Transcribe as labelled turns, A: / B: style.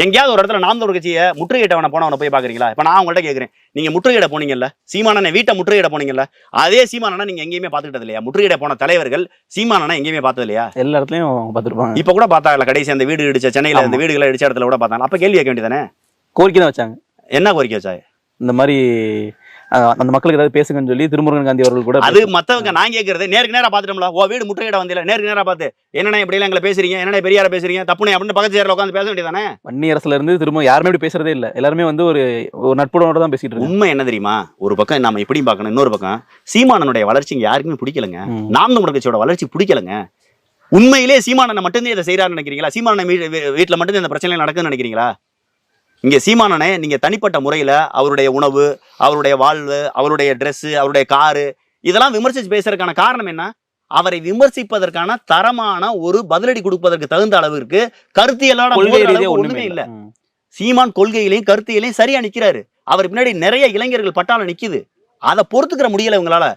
A: எங்கேயாவது ஒரு இடத்துல நாம் தமிழர் கட்சியை முற்றுகையிட்டவனை போனவனை போய் பாக்குறீங்களா? இப்ப நான் உங்கள்கிட்ட கேட்கிறேன், நீங்க முற்றுகையிட போனீங்கல்ல, சீமானனை வீட்டை முற்றுகையிட போனீங்கல்ல, அதே சீமானனை நீங்க எங்கேயுமே பாத்துக்கிட்டது இல்லையா? முற்றுகையிட போன தலைவர்கள் சீமானனை எங்கேயுமே பார்த்தது இல்லையா?
B: எல்லா இடத்துலயும் பார்த்துருப்பாங்க.
A: இப்ப கூட பார்த்தாங்கல்ல, கடைசி அந்த வீடு இடிச்ச சென்னையில அந்த வீடுகளை இடிச்ச இடத்துல கூட பார்த்தாங்க. அப்ப கேள்வி கேட்க வேண்டியதானே?
B: கோரிக்கை தான் வச்சாங்க.
A: என்ன கோரிக்கை வச்சாங்க?
B: இந்த மாதிரி அந்த மக்களுக்கு ஏதாவது பேசுங்கன்னு சொல்லி திருமுருகன் காந்தி அவர்கள் கூட.
A: அது மத்தவங்க நான் கேட்கறது நேருக்கு நேரா பாத்துட்டோம்ல. ஓ வீடு முற்றுகையிட வந்தில நேருக்கு நேரா பார்த்து என்னன்னா இப்படி எல்லாம் எங்களை பேசுறீங்க, என்னன்னா பெரியார பேசுறீங்க, தப்புனே அப்படின்னு பக்கத்து சேர்ல உட்காந்து பேச வேண்டியதானே?
B: வன்னி அரசுல இருந்து திரும்ப யாருமே இப்படி பேசுறதே இல்ல. எல்லாருமே வந்து ஒரு நட்புடனோட தான் பேசிட்டு இருக்காங்க.
A: உண்மை என்ன தெரியுமா? ஒரு பக்கம் நாம இப்படி பார்க்கணும், இன்னொரு பக்கம் சீமானனுடைய வளர்ச்சி இங்க யாருக்குமே பிடிக்கலங்க. நாம் தமிழர் கட்சியோட வளர்ச்சி பிடிக்கலங்க. உண்மையிலே சீமானனை மட்டும்தான் இதை செய்யறாருன்னு நினைக்கிறீங்களா? சீமானனை வீட்டுல மட்டும் இந்த பிரச்சனை நடக்குதுன்னு நினைக்கிறீங்களா? இங்க சீமானனை நீங்க தனிப்பட்ட முறையில அவருடைய உணவு, அவருடைய வாழ்வு, அவருடைய ட்ரெஸ், அவருடைய காரு இதெல்லாம் விமர்சிச்சு பேசுறதுக்கான காரணம் என்ன? அவரை விமர்சிப்பதற்கான தரமான ஒரு பதிலடி கொடுப்பதற்கு தகுந்த அளவிற்கு கருத்தியலோட ஒண்ணுமே இல்ல. சீமான் கொள்கையிலையும் கருத்தியலையும் சரியா நிக்கிறாரு. அவர் பின்னாடி நிறைய இளைஞர்கள் பட்டாளம் நிக்குது. அதை பொறுத்துக்கிற முடியல இவங்களால.